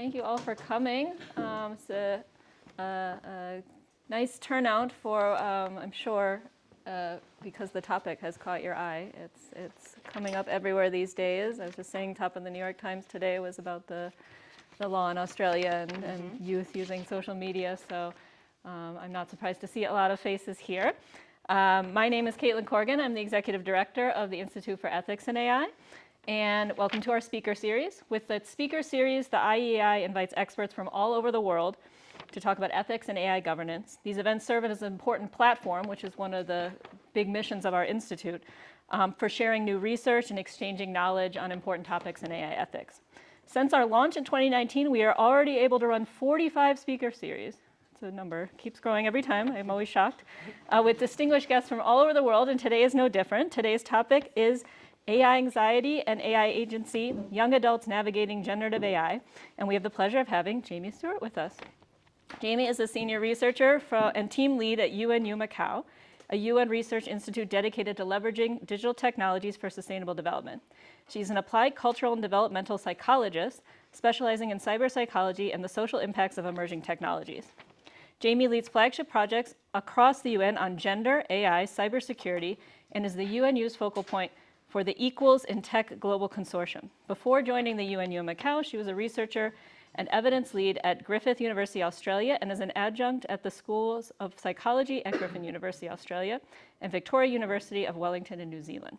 Thank you all for coming. It's a nice turnout for, I'm sure, because the topic has caught your eye. It's coming up everywhere these days. I was just saying, top of the New York Times today was about the law in Australia and youth using social media. So I'm not surprised to see a lot of faces here. My name is Caitlin Corrigan. I'm the Executive Director of the Institute for Ethics in AI. And welcome to our speaker series. With the speaker series, the IEAI invites experts from all over the world to talk about ethics and AI governance. These events serve as an important platform, which is one of the big missions of our institute, for sharing new research and exchanging knowledge on important topics in AI ethics. Since our launch in 2019, we are already able to run 45 speaker series. The number keeps growing every time. I'm always shocked. With distinguished guests from all over the world, and today is no different. Today's topic is AI anxiety and AI agency, young adults navigating generative AI. And we have the pleasure of having Jaimee Stuart with us. Jaimee is a senior researcher and team lead at UNU Macau, a UN research institute dedicated to leveraging digital technologies for sustainable development. She's an applied cultural and developmental psychologist, specializing in cyber psychology and the social impacts of emerging technologies. Jaimee leads flagship projects across the UN on gender, AI, cybersecurity, and is the UNU's focal point for the Equals in Tech Global Consortium. Before joining the UNU Macau, she was a researcher and evidence lead at Griffith University, Australia, and is an adjunct at the Schools of Psychology at Griffith University, Australia, and Victoria University of Wellington in New Zealand.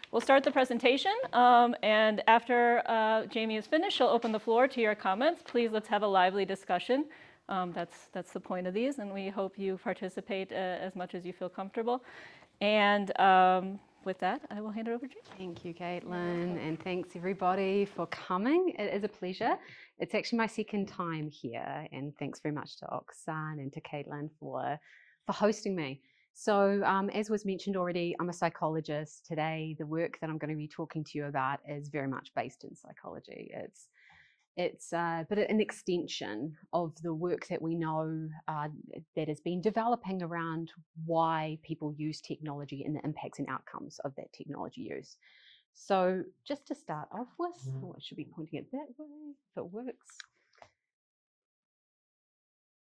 We'll start the presentation, and after Jaimee is finished, she'll open the floor to your comments. Please, let's have a lively discussion. That's the point of these, and we hope you participate as much as you feel comfortable. And with that, I will hand it over to you. Thank you, Caitlin, and thanks everybody for coming. It is a pleasure. It's actually my second time here, and thanks very much to Oksana and to Caitlin for hosting me. So as was mentioned already, I'm a psychologist. Today, the work that I'm going to be talking to you about is very much based in psychology. It's but an extension of the work that we know that has been developing around why people use technology and the impacts and outcomes of that technology use. So just to start off with, I should be pointing it that way if it works.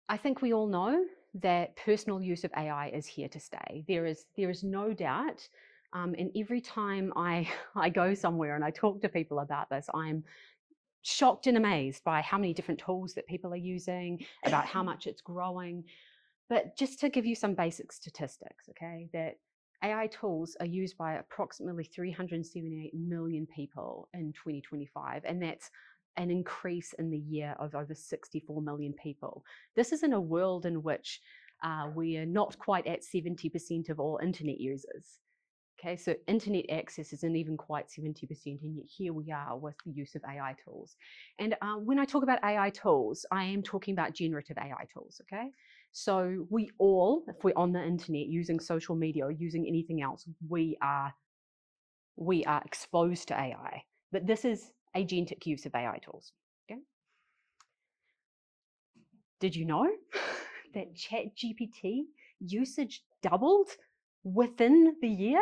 I think we all know that personal use of AI is here to stay. There is no doubt. And every time I go somewhere and I talk to people about this, I'm shocked and amazed by how many different tools that people are using, about how much it's growing. But just to give you some basic statistics, okay, that AI tools are used by approximately 378 million people in 2025, and that's an increase in the year of over 64 million people. This is in a world in which we are not quite at 70% of all internet users. Okay, so internet access isn't even quite 70%, and yet here we are with the use of AI tools. And when I talk about AI tools, I am talking about generative AI tools, okay? So we all, if we're on the internet using social media or using anything else, we are exposed to AI. But this is agentic use of AI tools, okay? Did you know that ChatGPT usage doubled within the year?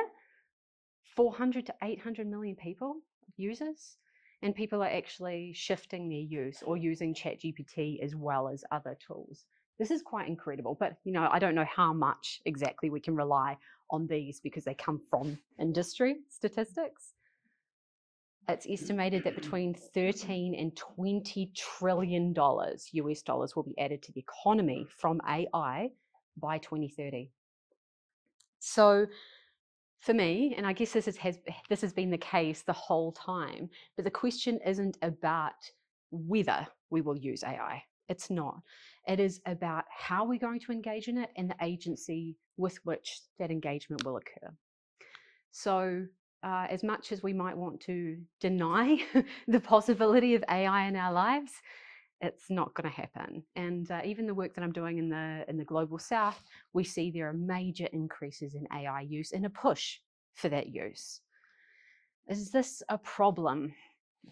400 to 800 million people, users, and people are actually shifting their use or using ChatGPT as well as other tools. This is quite incredible, but I don't know how much exactly we can rely on these because they come from industry statistics. It's estimated that between 13 and 20 trillion US dollars will be added to the economy from AI by 2030. So for me, and I guess this has been the case the whole time, but the question isn't about whether we will use AI. It's not. It is about how we're going to engage in it and the agency with which that engagement will occur. So as much as we might want to deny the possibility of AI in our lives, it's not going to happen. And even the work that I'm doing in the Global South, we see there are major increases in AI use and a push for that use. Is this a problem?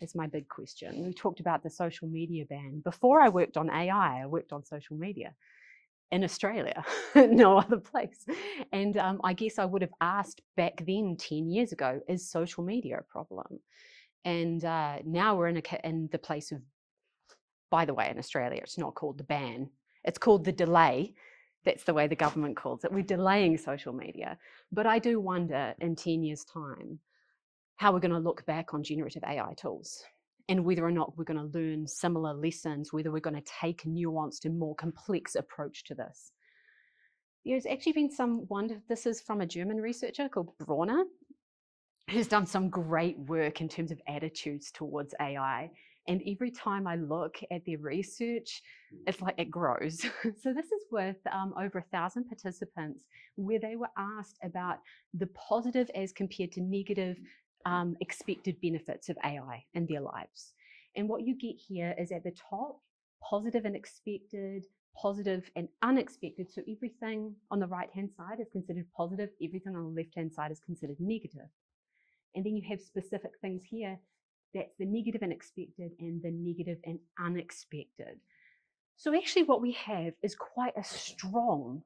Is my big question. We talked about the social media ban. Before I worked on AI, I worked on social media in Australia, no other place. And I guess I would have asked back then, 10 years ago, is social media a problem? And now we're in the place of By the way, in Australia, it's not called the ban. It's called the delay. That's the way the government calls it. We're delaying social media. But I do wonder in 10 years' time how we're going to look back on generative AI tools and whether or not we're going to learn similar lessons, whether we're going to take a nuanced and more complex approach to this. There's actually been some wonder, this is from a German researcher called Bronner, who's done some great work in terms of attitudes towards AI. And every time I look at their research, it's like it grows. So this is with over 1,000 participants, where they were asked about the positive as compared to negative expected benefits of AI in their lives. And what you get here is at the top, positive and expected, positive and unexpected. So everything on the right-hand side is considered positive, everything on the left-hand side is considered negative. And then you have specific things here, that's the negative and expected and the negative and unexpected. So actually what we have is quite a strong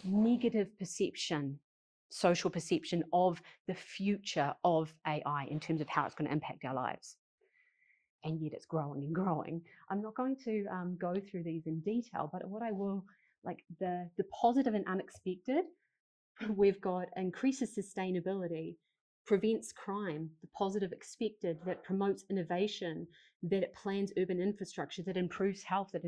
negative perception, social perception of the future of AI in terms of how it's going to impact our lives. And yet it's growing and growing. I'm not going to go through these in detail, but what I will, like the positive and unexpected, we've got increases sustainability, prevents crime, the positive expected, that promotes innovation, that it plans urban infrastructure, that improves health, that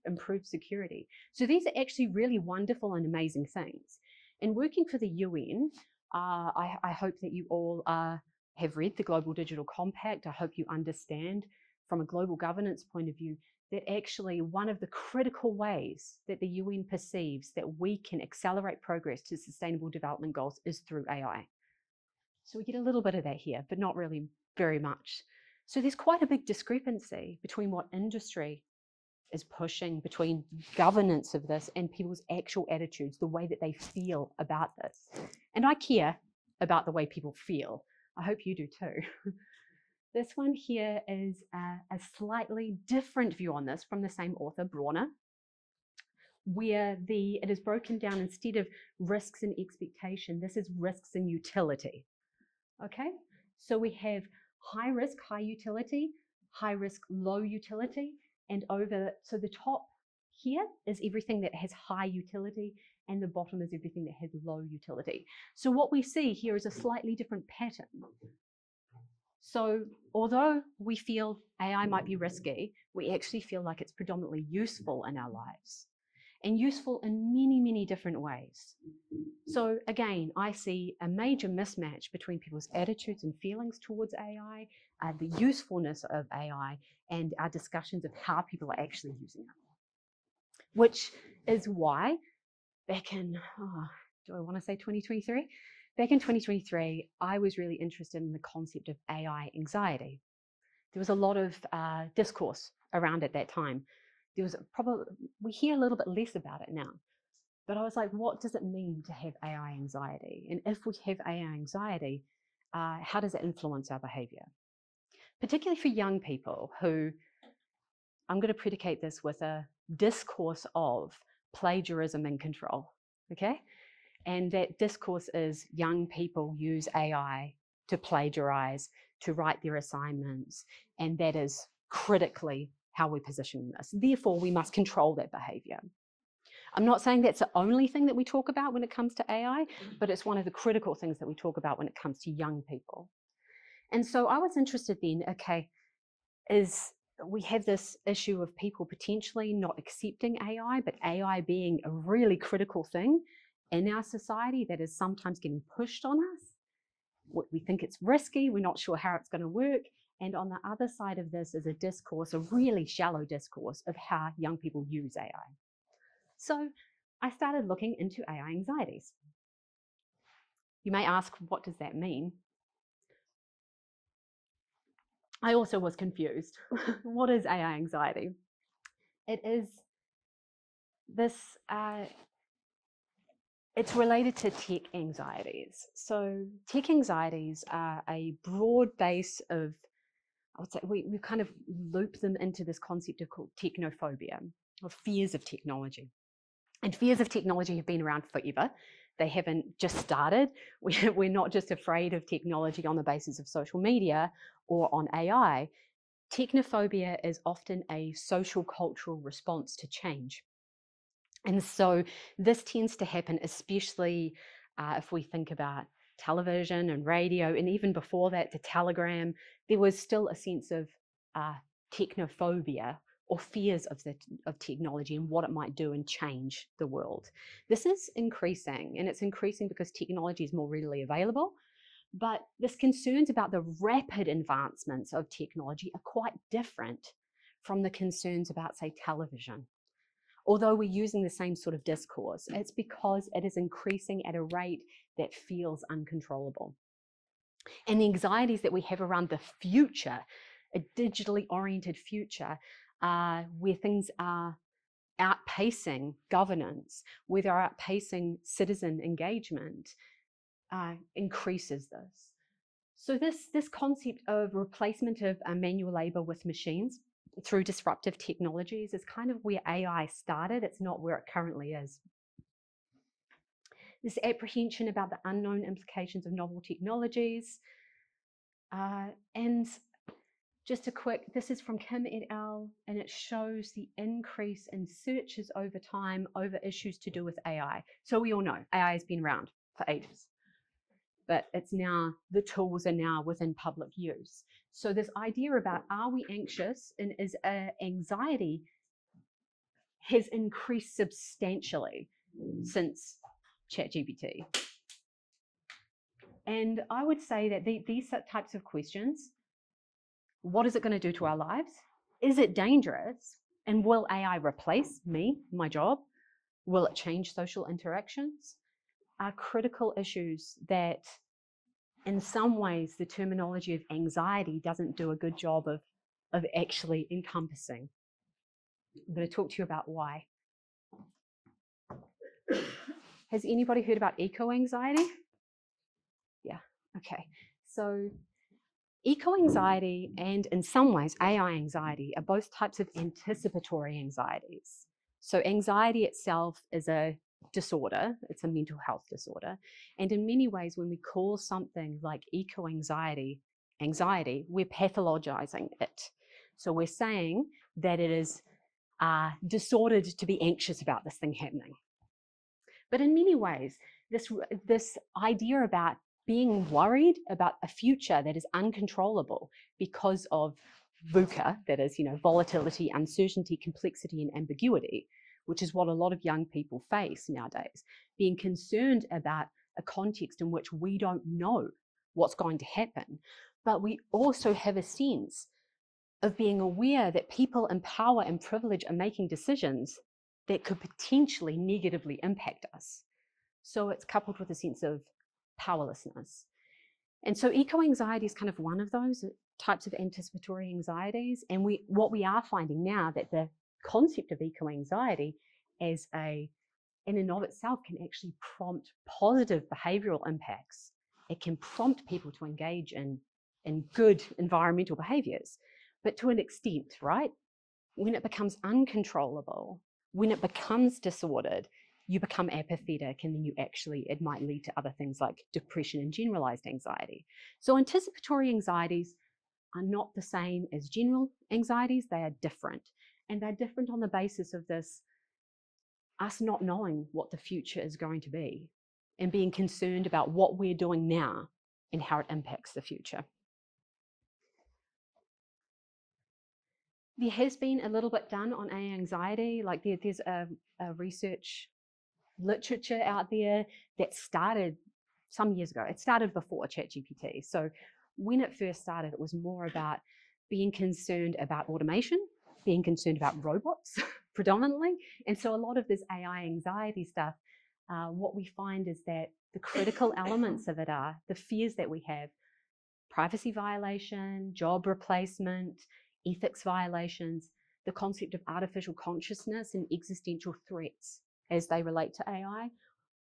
improves security. So these are actually really wonderful and amazing things. And working for the UN, I hope that you all have read the Global Digital Compact. I hope you understand from a global governance point of view that actually one of the critical ways that the UN perceives that we can accelerate progress to sustainable development goals is through AI. So we get a little bit of that here, but not really very much. So there's quite a big discrepancy between what industry is pushing, between governance of this and people's actual attitudes, the way that they feel about this. And I care about the way people feel. I hope you do too. This one here is a slightly different view on this from the same author, Bronner, where it is broken down instead of risks and expectation, this is risks and utility. Okay, so we have high risk, high utility, high risk, low utility, and so the top here is everything that has high utility and the bottom is everything that has low utility. So what we see here is a slightly different pattern. So although we feel AI might be risky, we actually feel like it's predominantly useful in our lives and useful in many, many different ways. So again, I see a major mismatch between people's attitudes and feelings towards AI, the usefulness of AI, and our discussions of how people are actually using it. Which is why back in, do I want to say 2023? Back in 2023, I was really interested in the concept of AI anxiety. There was a lot of discourse around at that time. There was we hear a little bit less about it now. But I was like, what does it mean to have AI anxiety? And if we have AI anxiety, how does it influence our behavior? Particularly for young people who, I'm going to predicate this with a discourse of plagiarism and control, okay? And that discourse is young people use AI to plagiarize, to write their assignments, and that is critically how we position this. Therefore, we must control that behavior. I'm not saying that's the only thing that we talk about when it comes to AI, but it's one of the critical things that we talk about when it comes to young people. And so I was interested then, okay, we have this issue of people potentially not accepting AI, but AI being a really critical thing in our society that is sometimes getting pushed on us. We think it's risky, we're not sure how it's going to work. And on the other side of this is a discourse, a really shallow discourse of how young people use AI. So I started looking into AI anxieties. You may ask, what does that mean? I also was confused. What is AI anxiety? It is this, it's related to tech anxieties. So tech anxieties are a broad base of, I would say, we kind of loop them into this concept of called technophobia, or fears of technology. And fears of technology have been around forever. They haven't just started. We're not just afraid of technology on the basis of social media or on AI. Technophobia is often a social cultural response to change. And so this tends to happen, especially if we think about television and radio, and even before that, the telegram, there was still a sense of technophobia or fears of technology and what it might do and change the world. This is increasing, and it's increasing because technology is more readily available. But this concerns about the rapid advancements of technology are quite different from the concerns about, say, television. Although we're using the same sort of discourse, it's because it is increasing at a rate that feels uncontrollable. And the anxieties that we have around the future, a digitally oriented future, where things are outpacing governance, where they're outpacing citizen engagement, increases this. So this concept of replacement of manual labor with machines through disruptive technologies is kind of where AI started. It's not where it currently is. This apprehension about the unknown implications of novel technologies. And just a quick, this is from Kim et al., and it shows the increase in searches over time over issues to do with AI. So we all know AI has been around for ages, but it's now, the tools are now within public use. So this idea about, are we anxious, and is anxiety has increased substantially since ChatGPT. And I would say that these types of questions, what is it going to do to our lives? Is it dangerous? And will AI replace me, my job? Will it change social interactions? Are critical issues that in some ways the terminology of anxiety doesn't do a good job of actually encompassing. I'm going to talk to you about why. Has anybody heard about eco-anxiety? Yeah, okay. So eco-anxiety and in some ways AI anxiety are both types of anticipatory anxieties. So anxiety itself is a disorder, it's a mental health disorder. And in many ways, when we call something like eco-anxiety anxiety, we're pathologizing it. So we're saying that it is disordered to be anxious about this thing happening. But in many ways, this idea about being worried about a future that is uncontrollable because of VUCA, that is, volatility, uncertainty, complexity, and ambiguity, which is what a lot of young people face nowadays. Being concerned about a context in which we don't know what's going to happen, but we also have a sense of being aware that people in power and privilege are making decisions that could potentially negatively impact us. So it's coupled with a sense of powerlessness. And so eco-anxiety is kind of one of those types of anticipatory anxieties. And what we are finding now, that the concept of eco-anxiety as in and of itself can actually prompt positive behavioral impacts. It can prompt people to engage in good environmental behaviors, but to an extent, right? When it becomes uncontrollable, when it becomes disordered, you become apathetic, and then it might lead to other things like depression and generalized anxiety. So anticipatory anxieties are not the same as general anxieties. They are different. And they're different on the basis of us not knowing what the future is going to be and being concerned about what we're doing now and how it impacts the future. There has been a little bit done on anxiety. Like there's a research literature out there that started some years ago. It started before ChatGPT. So when it first started, it was more about being concerned about automation, being concerned about robots predominantly. And so a lot of this AI anxiety stuff, what we find is that the critical elements of it are the fears that we have: privacy violation, job replacement, ethics violations, the concept of artificial consciousness and existential threats as they relate to AI,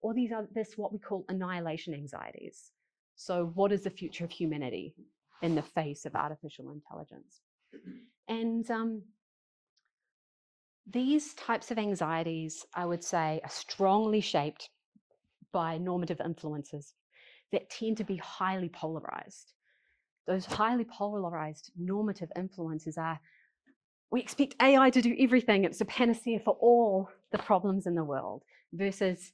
or this what we call annihilation anxieties. So what is the future of humanity in the face of artificial intelligence? And these types of anxieties, I would say, are strongly shaped by normative influences that tend to be highly polarized. those highly polarized normative influences are, we expect AI to do everything. It's a panacea for all the problems in the world, versus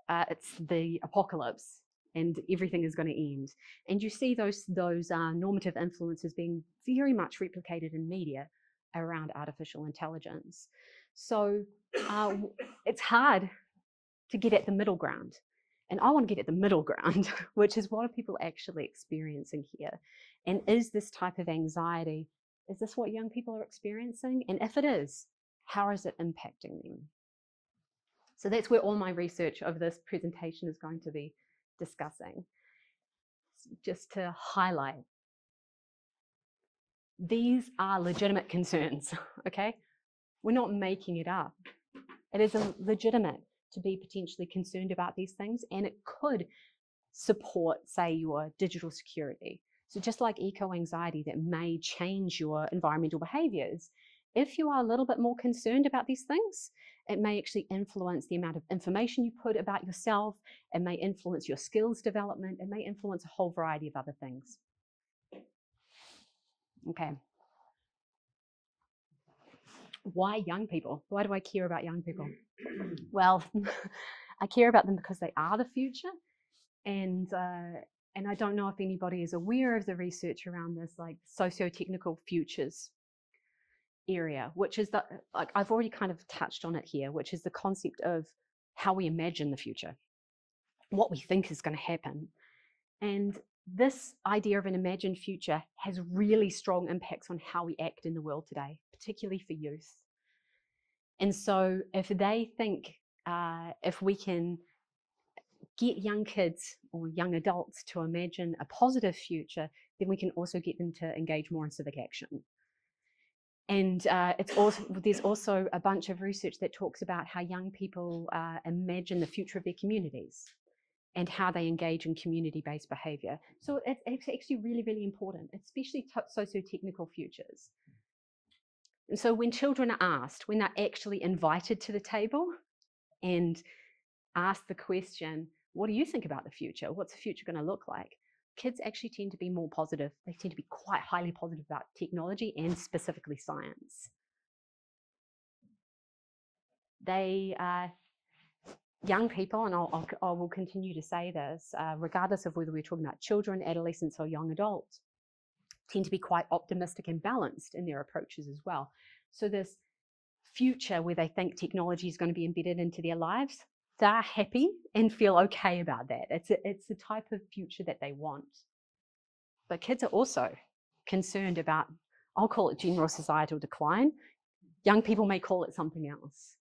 it's the apocalypse and everything is going to end. And you see those normative influences being very much replicated in media around artificial intelligence. So it's hard to get at the middle ground. And I want to get at the middle ground, which is what are people actually experiencing here? And is this type of anxiety, is this what young people are experiencing? And if it is, how is it impacting them? So that's where all my research of this presentation is going to be discussing. Just to highlight, these are legitimate concerns, okay? We're not making it up. It is legitimate to be potentially concerned about these things, and it could support, say, your digital security. So just like eco-anxiety that may change your environmental behaviors, if you are a little bit more concerned about these things, it may actually influence the amount of information you put about yourself. It may influence your skills development. It may influence a whole variety of other things. Okay. Why young people? Why do I care about young people? Well, I care about them because they are the future. And I don't know if anybody is aware of the research around this, like socio-technical futures area, which is the, like I've already kind of touched on it here, which is the concept of how we imagine the future, what we think is going to happen. And this idea of an imagined future has really strong impacts on how we act in the world today, particularly for youth. And so if they think, if we can get young kids or young adults to imagine a positive future, then we can also get them to engage more in civic action. And there's also a bunch of research that talks about how young people imagine the future of their communities and how they engage in community-based behavior. So it's actually really, really important, especially socio-technical futures. And so when children are asked, when they're actually invited to the table and asked the question, what do you think about the future? What's the future going to look like? Kids actually tend to be more positive. They tend to be quite highly positive about technology and specifically science. They young people, and I will continue to say this, regardless of whether we're talking about children, adolescents, or young adults, tend to be quite optimistic and balanced in their approaches as well. So this future where they think technology is going to be embedded into their lives, they're happy and feel okay about that. It's the type of future that they want. But kids are also concerned about, I'll call it general societal decline. Young people may call it something else,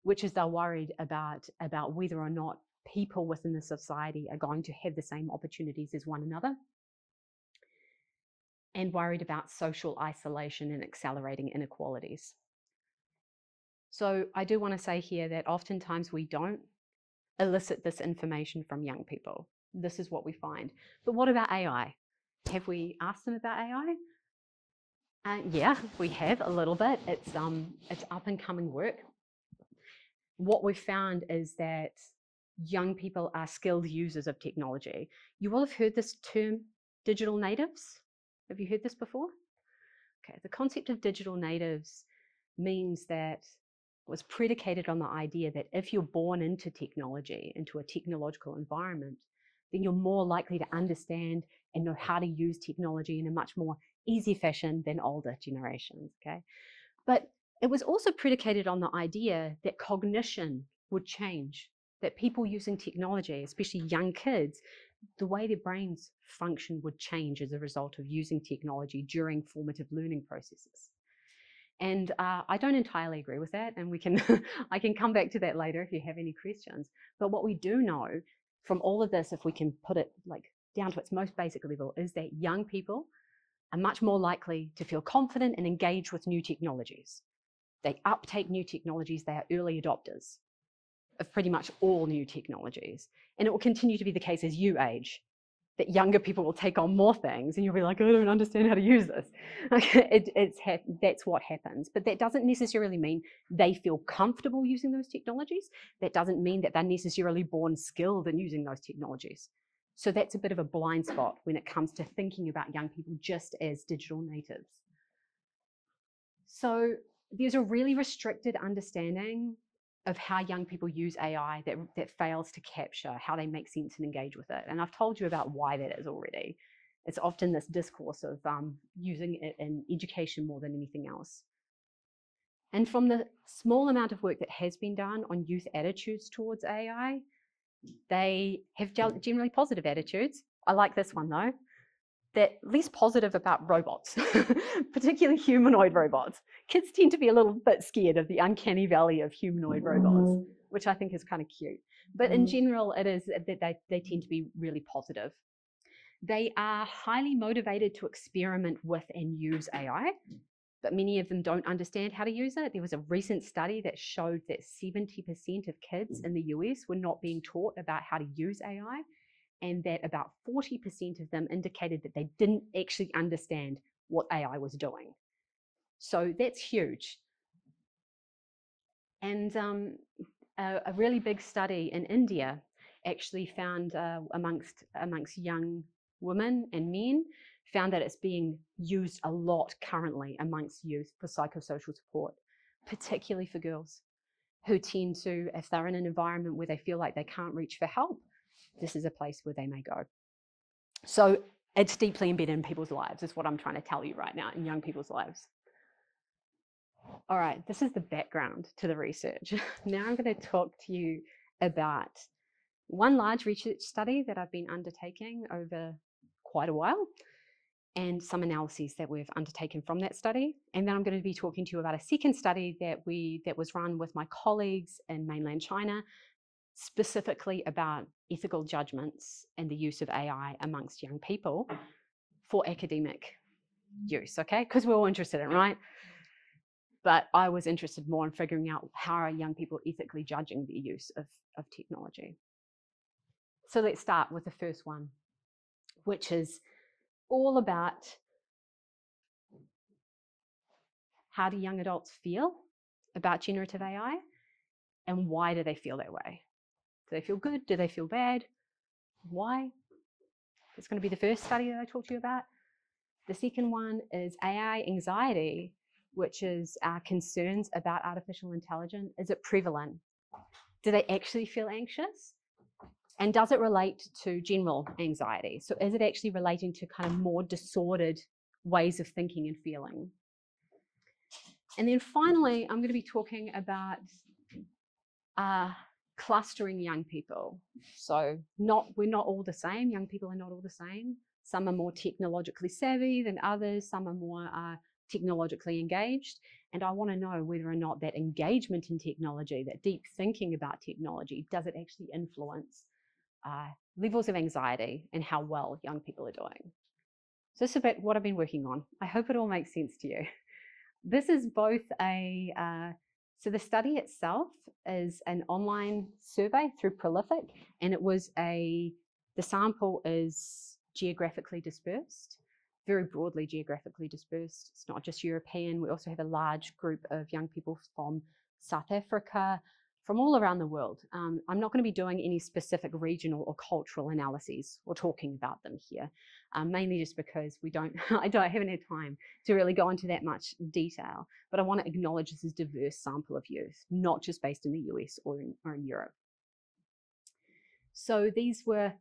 which is they're worried about whether or not people within the society are going to have the same opportunities as one another, and worried about social isolation and accelerating inequalities. So I do want to say here that oftentimes we don't elicit this information from young people. This is what we find. But what about AI? Have we asked them about AI? Yeah, we have a little bit. It's up and coming work. What we've found is that young people are skilled users of technology. You will have heard this term, digital natives. Have you heard this before? Okay, the concept of digital natives means that it was predicated on the idea that if you're born into technology, into a technological environment, then you're more likely to understand and know how to use technology in a much more easy fashion than older generations, okay? But it was also predicated on the idea that cognition would change, that people using technology, especially young kids, the way their brains function would change as a result of using technology during formative learning processes. And I don't entirely agree with that, and I can come back to that later if you have any questions. But what we do know from all of this, if we can put it like down to its most basic level, is that young people are much more likely to feel confident and engage with new technologies. They uptake new technologies, they are early adopters of pretty much all new technologies. And it will continue to be the case as you age, that younger people will take on more things and you'll be like, I don't understand how to use this. That's what happens. But that doesn't necessarily mean they feel comfortable using those technologies. That doesn't mean that they're necessarily born skilled in using those technologies. So that's a bit of a blind spot when it comes to thinking about young people just as digital natives. So there's a really restricted understanding of how young people use AI that fails to capture how they make sense and engage with it. And I've told you about why that is already. It's often this discourse of using it in education more than anything else. And from the small amount of work that has been done on youth attitudes towards AI, they have generally positive attitudes. I like this one though. They're less positive about robots, particularly humanoid robots. Kids tend to be a little bit scared of the uncanny valley of humanoid robots, which I think is kind of cute. But in general, it is that they tend to be really positive. They are highly motivated to experiment with and use AI, but many of them don't understand how to use it. There was a recent study that showed that 70% of kids in the US were not being taught about how to use AI, and that about 40% of them indicated that they didn't actually understand what AI was doing. So that's huge. And a really big study in India actually found amongst young women and men, found that it's being used a lot currently amongst youth for psychosocial support, particularly for girls who tend to, if they're in an environment where they feel like they can't reach for help, this is a place where they may go. So it's deeply embedded in people's lives, is what I'm trying to tell you right now, in young people's lives. All right, this is the background to the research. Now I'm going to talk to you about one large research study that I've been undertaking over quite a while, and some analyses that we've undertaken from that study. And then I'm going to be talking to you about a second study that was run with my colleagues in mainland China, specifically about ethical judgments and the use of AI amongst young people for academic use, okay? Because we're all interested in it, right? But I was interested more in figuring out how are young people ethically judging the use of technology. So let's start with the first one, which is all about how do young adults feel about generative AI and why do they feel that way? Do they feel good? Do they feel bad? Why? It's going to be the first study that I talked to you about. The second one is AI anxiety, which is our concerns about artificial intelligence. Is it prevalent? Do they actually feel anxious? And does it relate to general anxiety? So is it actually relating to kind of more disordered ways of thinking and feeling? And then finally, I'm going to be talking about clustering young people. So we're not all the same. Young people are not all the same. Some are more technologically savvy than others. Some are more technologically engaged. And I want to know whether or not that engagement in technology, that deep thinking about technology, does it actually influence levels of anxiety and how well young people are doing. So this is about what I've been working on. I hope it all makes sense to you. This is both so the study itself is an online survey through Prolific, and the sample is geographically dispersed, very broadly geographically dispersed. It's not just European. We also have a large group of young people from South Africa, from all around the world. I'm not going to be doing any specific regional or cultural analyses or talking about them here, mainly just because I haven't had time to really go into that much detail. But I want to acknowledge this is a diverse sample of youth, not just based in the US or in Europe. So these were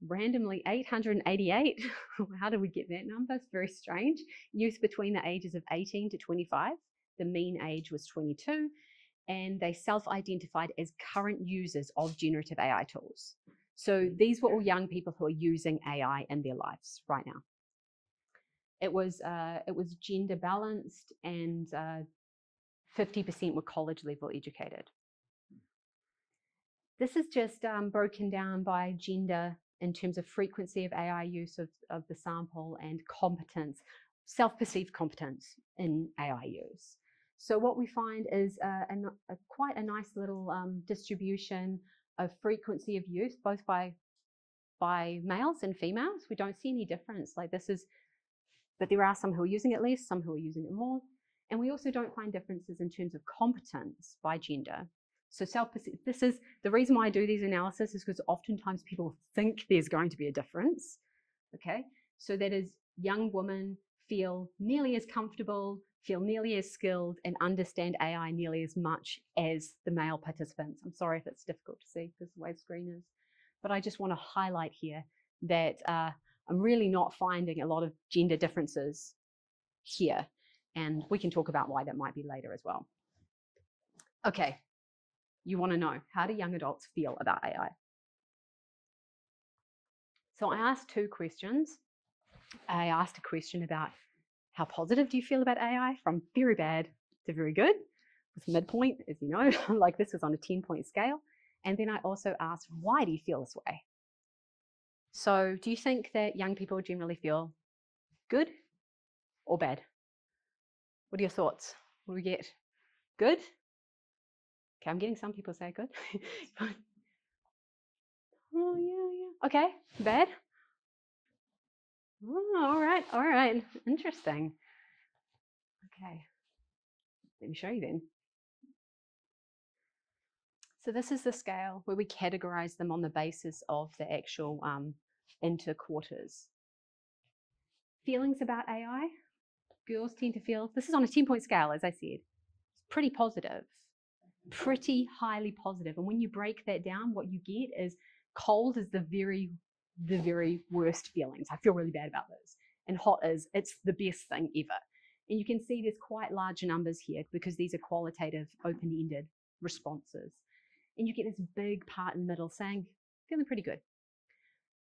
randomly 888. How did we get that number? It's very strange. Youth between the ages of 18 to 25. The mean age was 22. And they self-identified as current users of generative AI tools. So these were all young people who are using AI in their lives right now. It was gender balanced, and 50% were college level educated. This is just broken down by gender in terms of frequency of AI use of the sample and competence, self-perceived competence in AI use. So what we find is quite a nice little distribution of frequency of use, both by males and females. We don't see any difference. But there are some who are using it less, some who are using it more. And we also don't find differences in terms of competence by gender. So this is the reason why I do these analysis is because oftentimes people think there's going to be a difference. Okay, so that is young women feel nearly as comfortable, feel nearly as skilled, and understand AI nearly as much as the male participants. I'm sorry if it's difficult to see because the way the screen is, but I just want to highlight here that I'm really not finding a lot of gender differences here, and we can talk about why that might be later as well. Okay, you want to know, how do young adults feel about AI? So I asked two questions. I asked a question about how positive do you feel about AI, from very bad to very good, with midpoint, as you know, like this was on a 10-point scale. And then I also asked, why do you feel this way? So do you think that young people generally feel good or bad? What are your thoughts? What do we get? Good? Okay, I'm getting some people say good. Oh, yeah. Okay, bad? Oh, all right, interesting. Okay, let me show you then. So this is the scale where we categorize them on the basis of the actual interquarters. Feelings about AI, girls tend to feel, this is on a 10-point scale, as I said, pretty positive, pretty highly positive. And when you break that down, what you get is cold is the very worst feelings. I feel really bad about this. And hot is, it's the best thing ever. And you can see there's quite large numbers here because these are qualitative, open-ended responses. And you get this big part in the middle saying, feeling pretty good.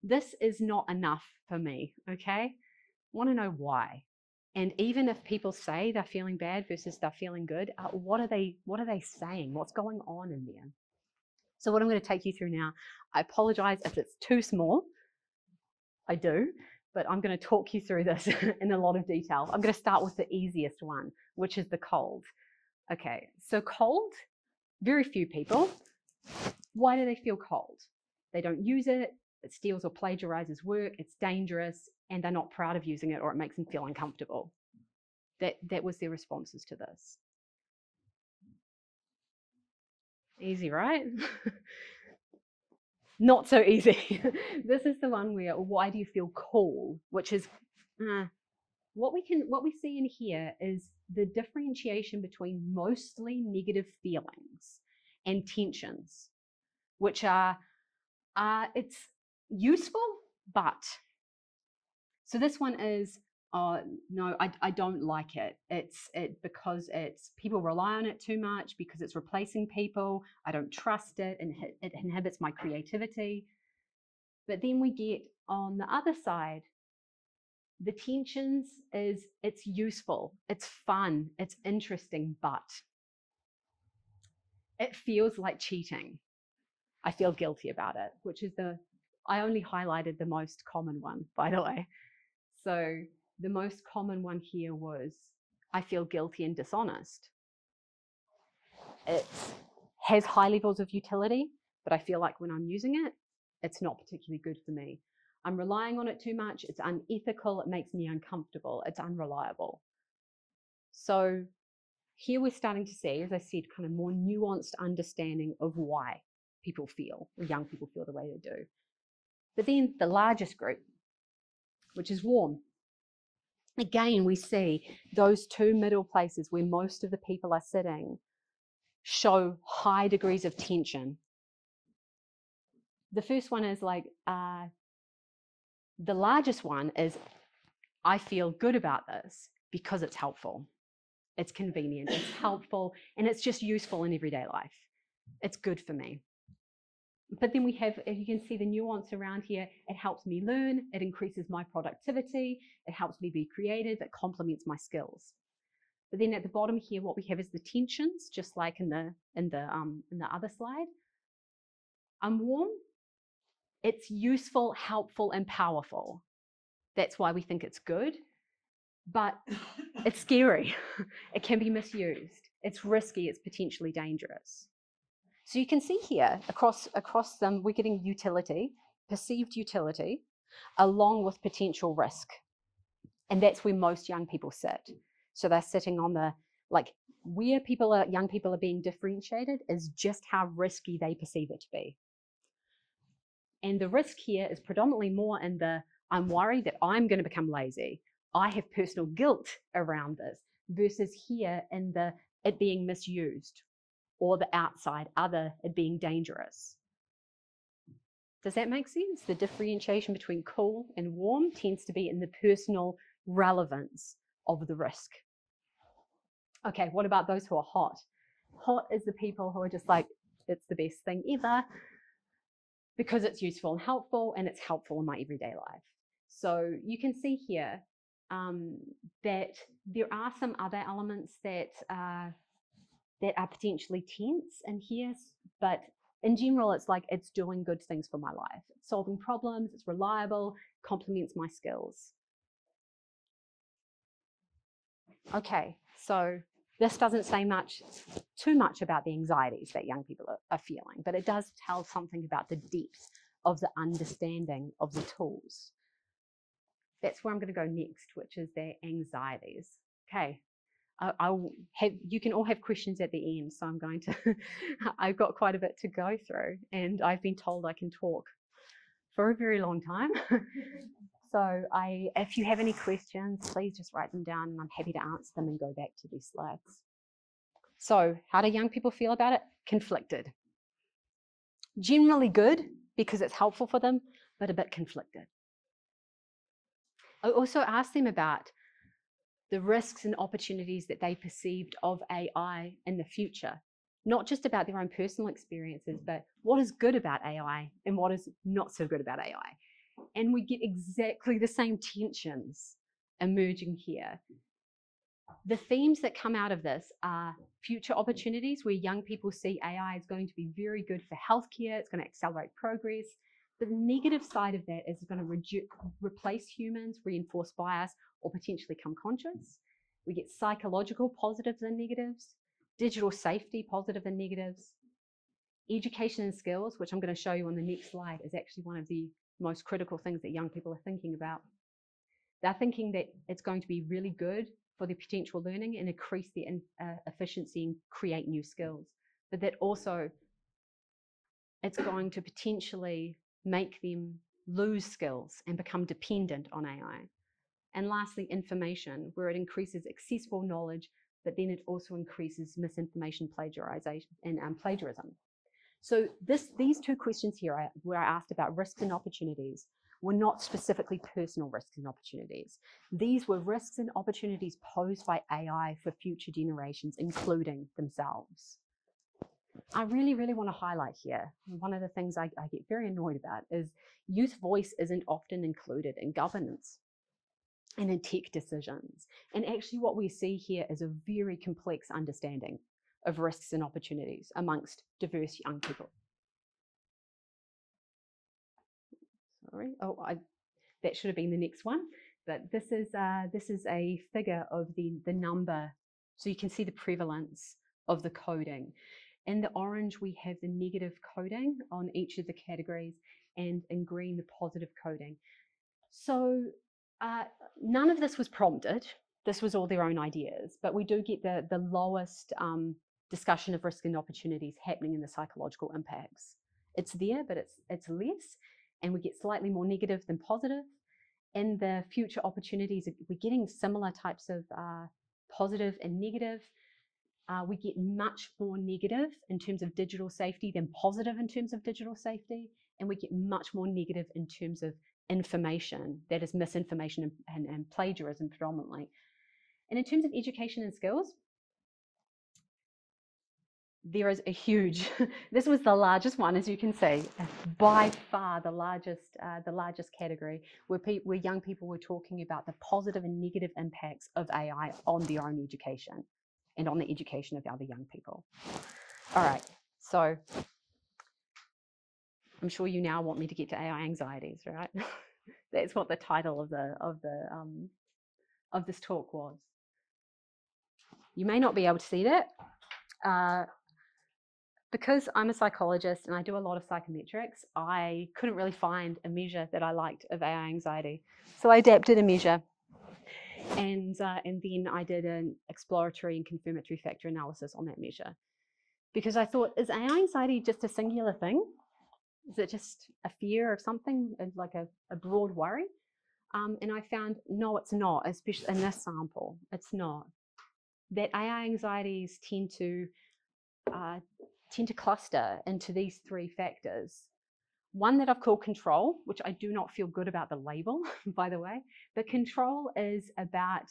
This is not enough for me, okay? Want to know why? And even if people say they're feeling bad versus they're feeling good, what are they saying? What's going on in there? So what I'm going to take you through now, I apologize if it's too small. I do, but I'm going to talk you through this in a lot of detail. I'm going to start with the easiest one, which is the cold. Okay, so cold, very few people. Why do they feel cold? They don't use it, it steals or plagiarizes work, it's dangerous, and they're not proud of using it, or it makes them feel uncomfortable. That was their responses to this. Easy, right? Not so easy. This is the one where, why do you feel cool? Which is, what we see in here is the differentiation between mostly negative feelings and tensions, which are, it's useful, but. So this one is, no, I don't like it. It's because people rely on it too much, because it's replacing people. I don't trust it, and it inhibits my creativity. But then we get on the other side, the tensions is, it's useful, it's fun, it's interesting, but it feels like cheating. I feel guilty about it, which is I only highlighted the most common one, by the way. So the most common one here was, I feel guilty and dishonest. It has high levels of utility, but I feel like when I'm using it, it's not particularly good for me. I'm relying on it too much, it's unethical, it makes me uncomfortable, it's unreliable. So here we're starting to see, as I said, kind of more nuanced understanding of why people feel, or young people feel the way they do. But then the largest group, which is warm. Again, we see those two middle places where most of the people are sitting show high degrees of tension. The first one is like, the largest one is, I feel good about this because it's helpful. It's convenient, it's helpful, and it's just useful in everyday life. It's good for me. But then we have, as you can see, the nuance around here. It helps me learn, it increases my productivity, it helps me be creative, it complements my skills. But then at the bottom here, what we have is the tensions, just like in the other slide. I'm warm. It's useful, helpful, and powerful. That's why we think it's good. But it's scary. It can be misused. It's risky. It's potentially dangerous. So you can see here across them, we're getting utility, perceived utility, along with potential risk. And that's where most young people sit. So they're sitting on the, like, where young people are being differentiated is just how risky they perceive it to be. And the risk here is predominantly more in the, I'm worried that I'm going to become lazy. I have personal guilt around this, versus here in the it being misused, or the outside other, it being dangerous. Does that make sense? The differentiation between cool and warm tends to be in the personal relevance of the risk. Okay, what about those who are hot? Hot is the people who are just like, it's the best thing ever because it's useful and it's helpful in my everyday life. So you can see here that there are some other elements that are potentially tense in here, but in general, it's like it's doing good things for my life. It's solving problems, it's reliable, complements my skills. Okay, so this doesn't say too much about the anxieties that young people are feeling, but it does tell something about the depth of the understanding of the tools. That's where I'm going to go next, which is their anxieties. Okay, you can all have questions at the end, so I'm going to, I've got quite a bit to go through, and I've been told I can talk for a very long time. So if you have any questions, please just write them down and I'm happy to answer them and go back to these slides. So how do young people feel about it? Conflicted. Generally good because it's helpful for them, but a bit conflicted. I also asked them about the risks and opportunities that they perceived of AI in the future. Not just about their own personal experiences, but what is good about AI and what is not so good about AI. And we get exactly the same tensions emerging here. The themes that come out of this are future opportunities where young people see AI is going to be very good for healthcare, it's going to accelerate progress. The negative side of that is it's going to replace humans, reinforce bias, or potentially become conscious. We get psychological positives and negatives, digital safety positive and negatives. Education and skills, which I'm going to show you on the next slide, is actually one of the most critical things that young people are thinking about. They're thinking that it's going to be really good for their potential learning and increase their efficiency and create new skills, but that also it's going to potentially make them lose skills and become dependent on AI. And lastly, information, where it increases accessible knowledge, but then it also increases misinformation, plagiarization, and plagiarism. So these two questions here where I asked about risks and opportunities were not specifically personal risks and opportunities. These were risks and opportunities posed by AI for future generations, including themselves. I really, really want to highlight here, one of the things I get very annoyed about is youth voice isn't often included in governance and in tech decisions. And actually what we see here is a very complex understanding of risks and opportunities amongst diverse young people. Sorry, that should have been the next one, but this is a figure of the number, so you can see the prevalence of the coding. In the orange, we have the negative coding on each of the categories, and in green, the positive coding. So none of this was prompted. This was all their own ideas, but we do get the lowest discussion of risk and opportunities happening in the psychological impacts. It's there, but it's less, and we get slightly more negative than positive. In the future opportunities, we're getting similar types of positive and negative. We get much more negative in terms of digital safety than positive in terms of digital safety, and we get much more negative in terms of information, that is misinformation and plagiarism predominantly. And in terms of education and skills, there is a huge, this was the largest one, as you can see, by far the largest category where young people were talking about the positive and negative impacts of AI on their own education and on the education of other young people. All right, so I'm sure you now want me to get to AI anxieties, right? That's what the title of this talk was. You may not be able to see that. Because I'm a psychologist and I do a lot of psychometrics, I couldn't really find a measure that I liked of AI anxiety. So I adapted a measure. And then I did an exploratory and confirmatory factor analysis on that measure. Because I thought, is AI anxiety just a singular thing? Is it just a fear of something, like a broad worry? And I found, no, it's not, especially in this sample, it's not. That AI anxieties tend to cluster into these three factors. One that I've called control, which I do not feel good about the label, by the way, but control is about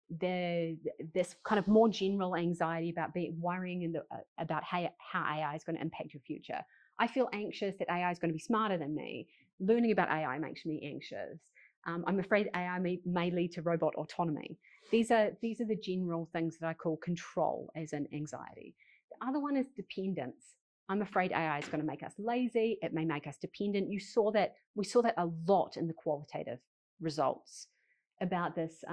this kind of more general anxiety about worrying about how AI is going to impact your future. I feel anxious that AI is going to be smarter than me. Learning about AI makes me anxious. I'm afraid AI may lead to robot autonomy. These are the general things that I call control as an anxiety. The other one is dependence. I'm afraid AI is going to make us lazy. It may make us dependent. We saw that a lot in the qualitative results about this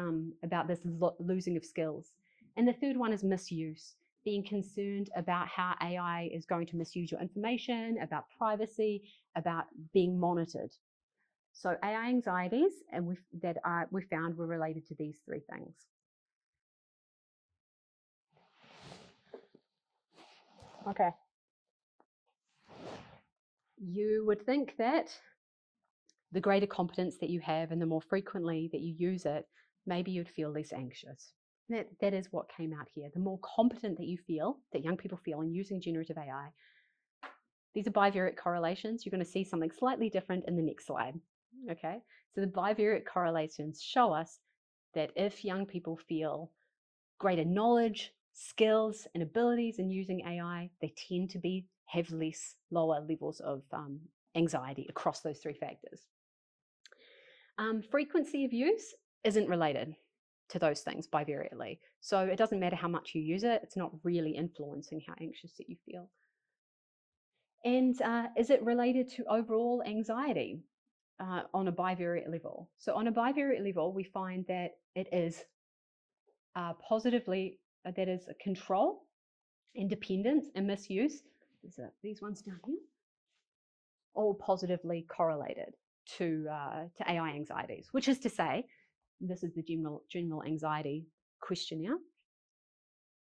losing of skills. And the third one is misuse, being concerned about how AI is going to misuse your information, about privacy, about being monitored. So AI anxieties, and we found were related to these three things. Okay. You would think that the greater competence that you have and the more frequently that you use it, maybe you'd feel less anxious. That is what came out here. The more competent that you feel, that young people feel in using generative AI, these are bivariate correlations. You're going to see something slightly different in the next slide. Okay, so the bivariate correlations show us that if young people feel greater knowledge, skills, and abilities in using AI, they tend to have lower levels of anxiety across those three factors. Frequency of use isn't related to those things bivariately. So it doesn't matter how much you use it, it's not really influencing how anxious that you feel. And is it related to overall anxiety on a bivariate level? So on a bivariate level, we find that it is positively, that is a control, independence, and misuse. These ones down here, all positively correlated to AI anxieties, which is to say, this is the general anxiety questionnaire,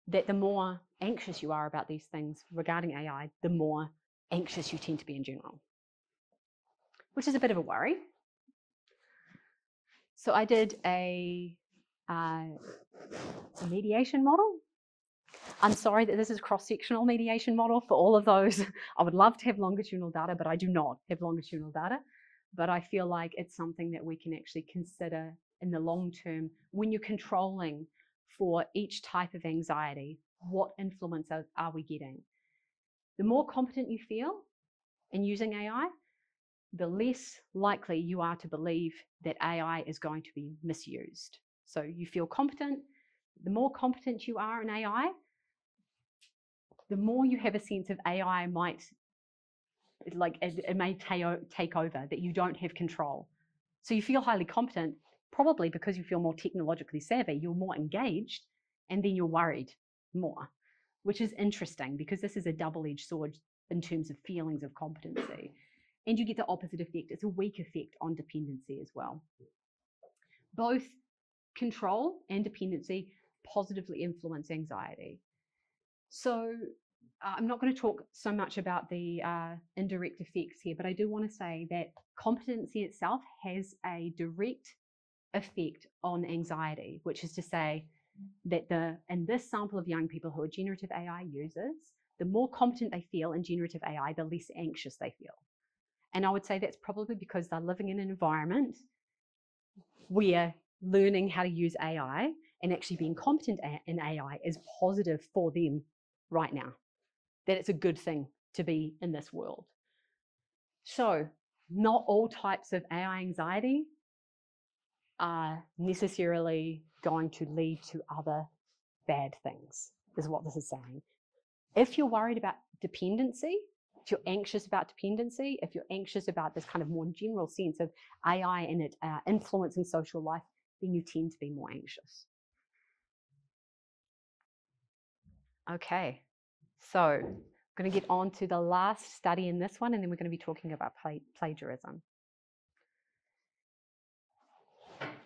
that the more anxious you are about these things regarding AI, the more anxious you tend to be in general, which is a bit of a worry. So I did a mediation model. I'm sorry that this is cross-sectional mediation model for all of those. I would love to have longitudinal data, but I do not have longitudinal data. But I feel like it's something that we can actually consider in the long term when you're controlling for each type of anxiety. What influence are we getting? The more competent you feel in using AI, the less likely you are to believe that AI is going to be misused. So you feel competent. The more competent you are in AI, the more you have a sense of AI might, it may take over, that you don't have control. So you feel highly competent, probably because you feel more technologically savvy, you're more engaged, and then you're worried more, which is interesting because this is a double-edged sword in terms of feelings of competency. And you get the opposite effect. It's a weak effect on dependency as well. Both control and dependency positively influence anxiety. So I'm not going to talk so much about the indirect effects here, but I do want to say that competency itself has a direct effect on anxiety, which is to say that in this sample of young people who are generative AI users, the more competent they feel in generative AI, the less anxious they feel. And I would say that's probably because they're living in an environment where learning how to use AI and actually being competent in AI is positive for them right now, that it's a good thing to be in this world. So not all types of AI anxiety are necessarily going to lead to other bad things, is what this is saying. If you're worried about dependency, if you're anxious about dependency, if you're anxious about this kind of more general sense of AI and it influencing social life, then you tend to be more anxious. Okay, so I'm going to get on to the last study in this one, and then we're going to be talking about plagiarism.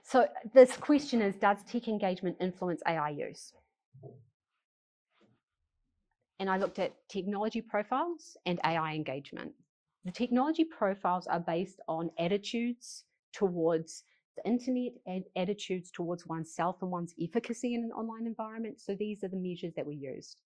So this question is, does tech engagement influence AI use? And I looked at technology profiles and AI engagement. The technology profiles are based on attitudes towards the internet and attitudes towards oneself and one's efficacy in an online environment. So these are the measures that we used.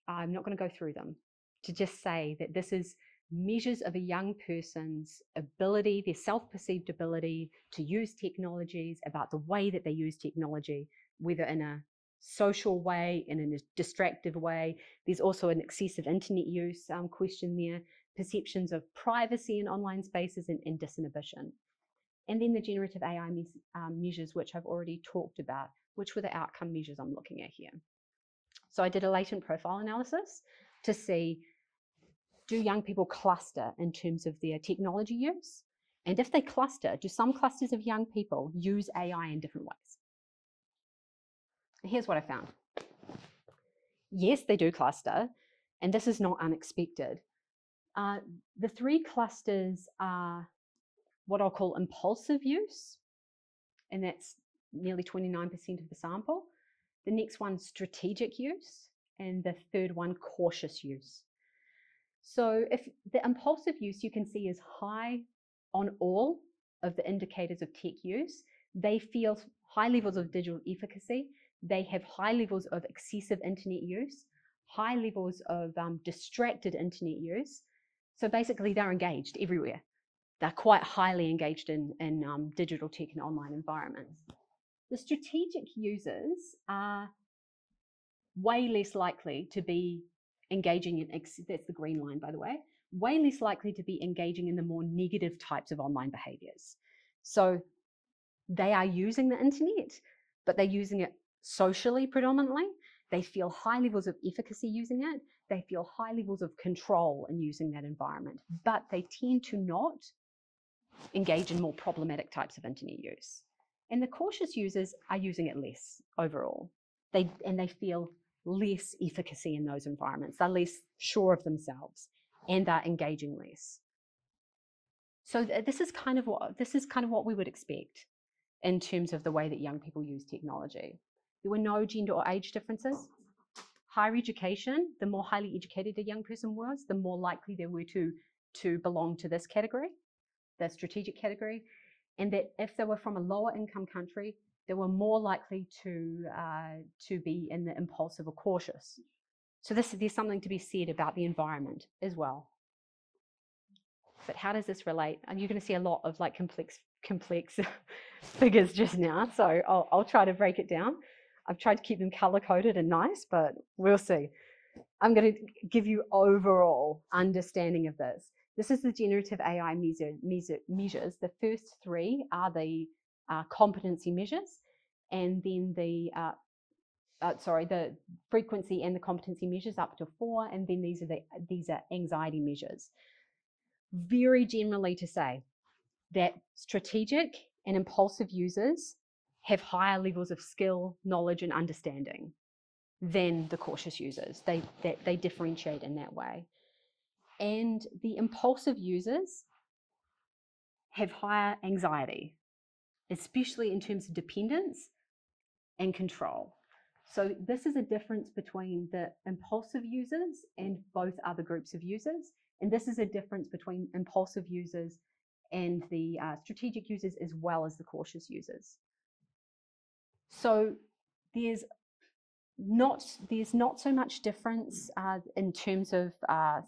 I'm not going to go through them, to just say that this is measures of a young person's ability, their self-perceived ability to use technologies, about the way that they use technology, whether in a social way, in a distractive way. There's also an excessive internet use question there, perceptions of privacy in online spaces, and disinhibition. And then the generative AI measures, which I've already talked about, which were the outcome measures I'm looking at here. So I did a latent profile analysis to see, do young people cluster in terms of their technology use? And if they cluster, do some clusters of young people use AI in different ways? Here's what I found. Yes, they do cluster, and this is not unexpected. The three clusters are what I'll call impulsive use, and that's nearly 29% of the sample. The next one, strategic use, and the third one, cautious use. So if the impulsive use you can see is high on all of the indicators of tech use, they feel high levels of digital efficacy, they have high levels of excessive internet use, high levels of distracted internet use. So basically they're engaged everywhere. They're quite highly engaged in digital tech and online environments. The strategic users are way less likely to be engaging in, that's the green line by the way, way less likely to be engaging in the more negative types of online behaviors. So they are using the internet, but they're using it socially predominantly. They feel high levels of efficacy using it. They feel high levels of control in using that environment, but they tend to not engage in more problematic types of internet use. And the cautious users are using it less overall. They feel less efficacy in those environments. They're less sure of themselves and they're engaging less. So this is kind of what we would expect in terms of the way that young people use technology. There were no gender or age differences. Higher education, the more highly educated a young person was, the more likely they were to belong to this category, the strategic category, and that if they were from a lower income country, they were more likely to be in the impulsive or cautious. So there's something to be said about the environment as well. But how does this relate? And you're going to see a lot of like complex figures just now, so I'll try to break it down. I've tried to keep them color-coded and nice, but we'll see. I'm going to give you overall understanding of this. This is the generative AI measures. The first three are the competency measures, and then the frequency and the competency measures up to 4, and then these are anxiety measures. Very generally to say that strategic and impulsive users have higher levels of skill, knowledge, and understanding than the cautious users. They differentiate in that way. And the impulsive users have higher anxiety, especially in terms of dependence and control. So this is a difference between the impulsive users and both other groups of users. And this is a difference between impulsive users and the strategic users as well as the cautious users. So there's not so much difference in terms of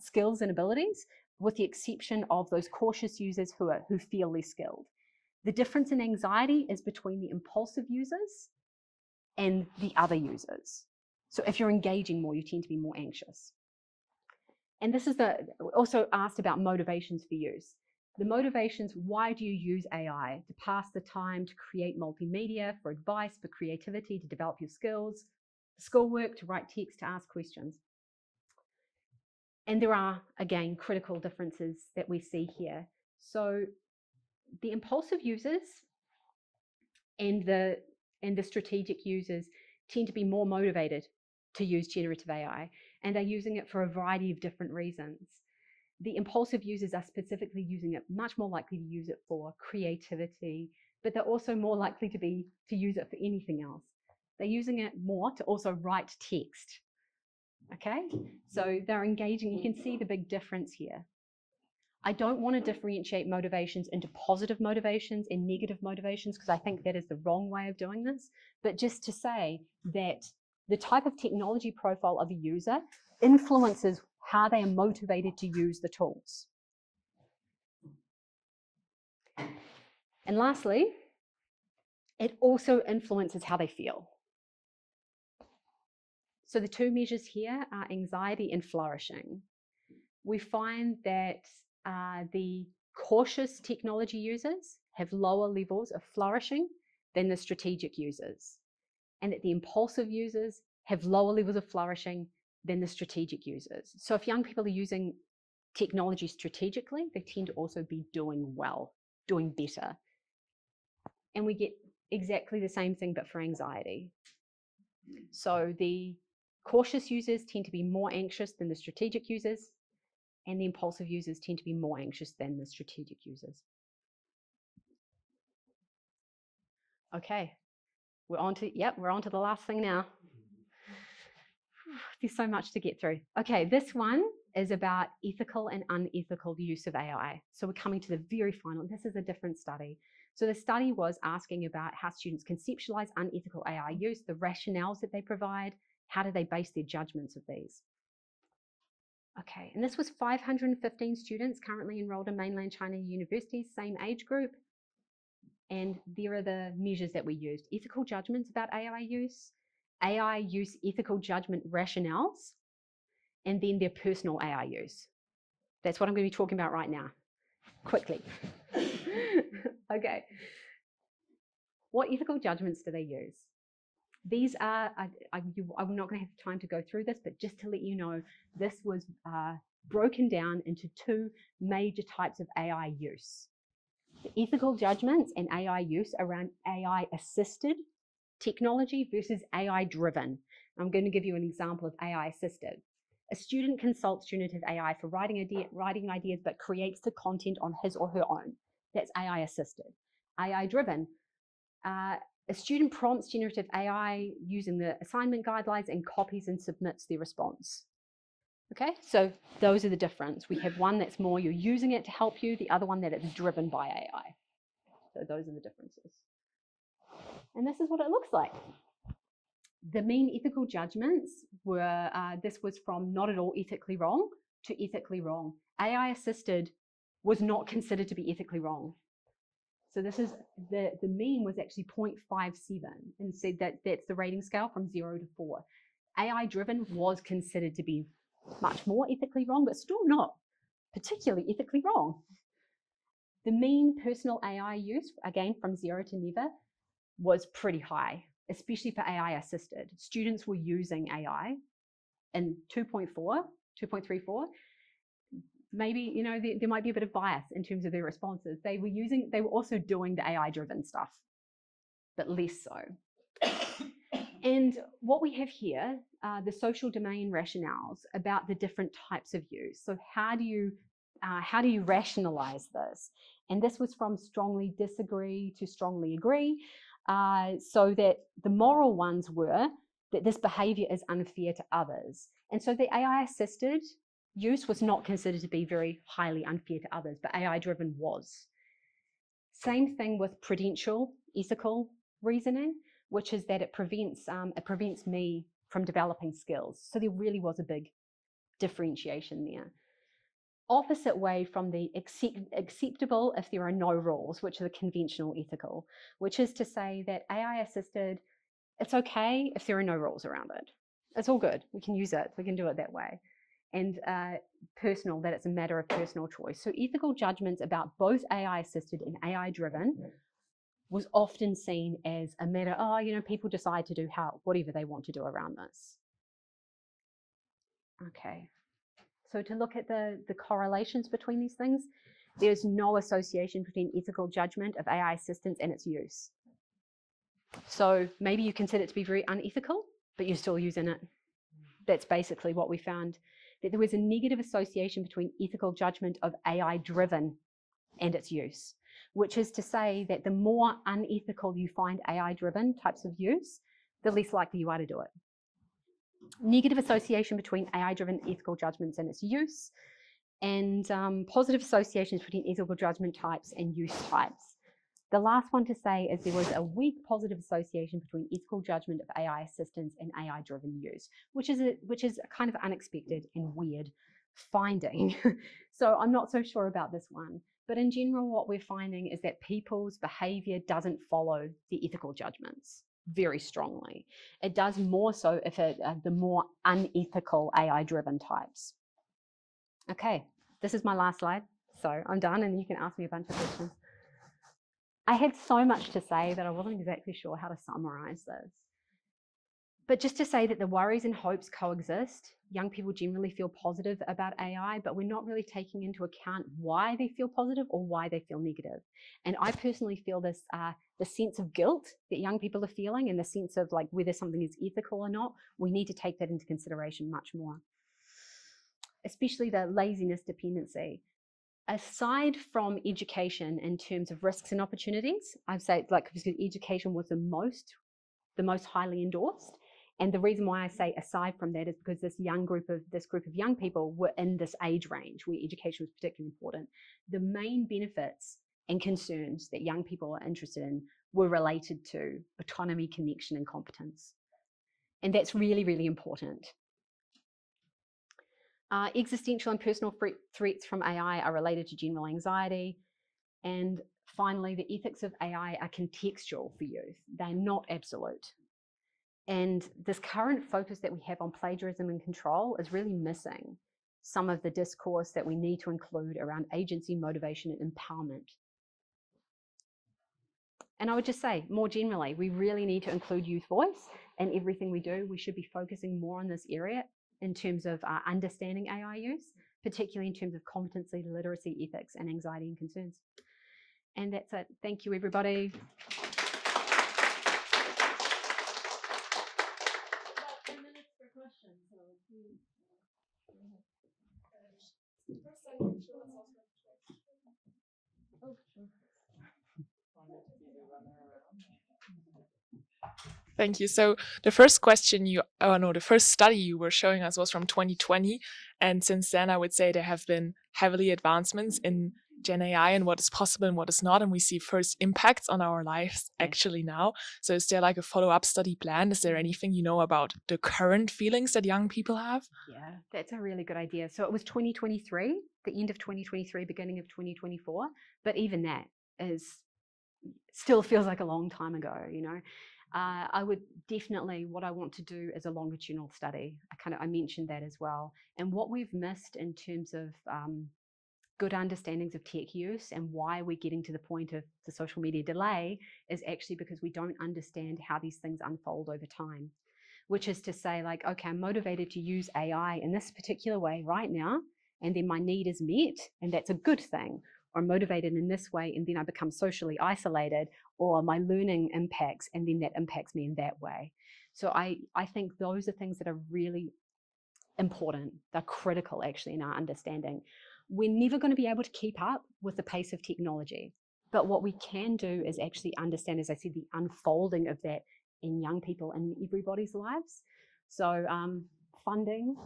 skills and abilities, with the exception of those cautious users who feel less skilled. The difference in anxiety is between the impulsive users and the other users. So if you're engaging more, you tend to be more anxious. And this is also asked about motivations for use. The motivations, why do you use AI? To pass the time, to create multimedia, for advice, for creativity, to develop your skills, schoolwork, to write text, to ask questions. And there are, again, critical differences that we see here. So the impulsive users and the strategic users tend to be more motivated to use generative AI, and they're using it for a variety of different reasons. The impulsive users are specifically using it, much more likely to use it for creativity, but they're also more likely to use it for anything else. They're using it more to also write text. Okay, so they're engaging. You can see the big difference here. I don't want to differentiate motivations into positive motivations and negative motivations because I think that is the wrong way of doing this, but just to say that the type of technology profile of a user influences how they are motivated to use the tools. And lastly, it also influences how they feel. So the two measures here are anxiety and flourishing. We find that the cautious technology users have lower levels of flourishing than the strategic users, and that the impulsive users have lower levels of flourishing than the strategic users. So if young people are using technology strategically, they tend to also be doing well, doing better. And we get exactly the same thing, but for anxiety. So the cautious users tend to be more anxious than the strategic users, and the impulsive users tend to be more anxious than the strategic users. Okay, we're on to the last thing now. There's so much to get through. Okay, this one is about ethical and unethical use of AI. So we're coming to the very final. This is a different study. So the study was asking about how students conceptualize unethical AI use, the rationales that they provide, how do they base their judgments of these. Okay, and this was 515 students currently enrolled in mainland China universities, same age group. And there are the measures that we used: ethical judgments about AI use ethical judgment rationales, and then their personal AI use. That's what I'm going to be talking about right now, quickly. Okay. What ethical judgments do they use? These are, I'm not going to have time to go through this, but just to let you know, this was broken down into two major types of AI use. The ethical judgments and AI use around AI-assisted technology versus AI-driven. I'm going to give you an example of AI-assisted. A student consults generative AI for writing ideas, but creates the content on his or her own. That's AI-assisted. AI-driven. A student prompts generative AI using the assignment guidelines and copies and submits their response. Okay, so those are the difference. We have one that's more you're using it to help you, the other one that it's driven by AI. So those are the differences. And this is what it looks like. The main ethical judgments were, this was from not at all ethically wrong to ethically wrong. AI-assisted was not considered to be ethically wrong. So this is, the mean was actually 0.57, and said that that's the rating scale from 0 to 4. AI-driven was considered to be much more ethically wrong, but still not particularly ethically wrong. The mean personal AI use, again from 0 to never, was pretty high, especially for AI-assisted. Students were using AI in 2.34. Maybe, you know, there might be a bit of bias in terms of their responses. They were also doing the AI-driven stuff, but less so. And what we have here are the social domain rationales about the different types of use. So how do you rationalize this? And this was from strongly disagree to strongly agree, so that the moral ones were that this behavior is unfair to others. And so the AI-assisted use was not considered to be very highly unfair to others, but AI-driven was. Same thing with prudential ethical reasoning, which is that it prevents me from developing skills. So there really was a big differentiation there. Opposite way from the acceptable if there are no rules, which are the conventional ethical, which is to say that AI-assisted, it's okay if there are no rules around it. It's all good. We can use it. We can do it that way. And personal, that it's a matter of personal choice. So ethical judgments about both AI-assisted and AI-driven was often seen as a matter, oh, you know, people decide to do whatever they want to do around this. Okay. So to look at the correlations between these things, there's no association between ethical judgment of AI assistance and its use. So maybe you consider it to be very unethical, but you're still using it. That's basically what we found, that there was a negative association between ethical judgment of AI-driven and its use. which is to say that the more unethical you find AI-driven types of use, the less likely you are to do it. Negative association between AI-driven ethical judgments and its use, and positive associations between ethical judgment types and use types. The last one to say is there was a weak positive association between ethical judgment of AI assistance and AI-driven use, which is a kind of unexpected and weird finding. So I'm not so sure about this one. But in general, what we're finding is that people's behavior doesn't follow the ethical judgments very strongly. It does more so if the more unethical AI-driven types. Okay, this is my last slide. So I'm done and you can ask me a bunch of questions. I had so much to say that I wasn't exactly sure how to summarize this. But just to say that the worries and hopes coexist. Young people generally feel positive about AI, but we're not really taking into account why they feel positive or why they feel negative. And I personally feel this, the sense of guilt that young people are feeling and the sense of like whether something is ethical or not, we need to take that into consideration much more. Especially the laziness dependency. Aside from education in terms of risks and opportunities, I'd say like because education was the most highly endorsed. And the reason why I say aside from that is because this group of young people were in this age range where education was particularly important. The main benefits and concerns that young people are interested in were related to autonomy, connection, and competence. And that's really, really important. Existential and personal threats from AI are related to general anxiety. And finally, the ethics of AI are contextual for youth. They're not absolute. And this current focus that we have on plagiarism and control is really missing some of the discourse that we need to include around agency, motivation, and empowerment. And I would just say, more generally, we really need to include youth voice in everything we do. We should be focusing more on this area in terms of understanding AI use, particularly in terms of competency, literacy, ethics, and anxiety and concerns. And that's it. Thank you, everybody. Thank you. So the first the first study you were showing us was from 2020. And since then, I would say there have been heavily advancements in Gen AI and what is possible and what is not. And we see first impacts on our lives actually now. So is there like a follow-up study planned? Is there anything you know about the current feelings that young people have? Yeah, that's a really good idea. So it was 2023, the end of 2023, beginning of 2024. But even that still feels like a long time ago, you know. I would definitely, what I want to do is a longitudinal study. I mentioned that as well. And what we've missed in terms of good understandings of tech use and why we're getting to the point of the social media delay is actually because we don't understand how these things unfold over time. Which is to say, like, okay, I'm motivated to use AI in this particular way right now, and then my need is met, and that's a good thing. Or I'm motivated in this way, and then I become socially isolated, or my learning impacts, and then that impacts me in that way. So I think those are things that are really important. They're critical, actually, in our understanding. We're never going to be able to keep up with the pace of technology. But what we can do is actually understand, as I said, the unfolding of that in young people and everybody's lives. So funding,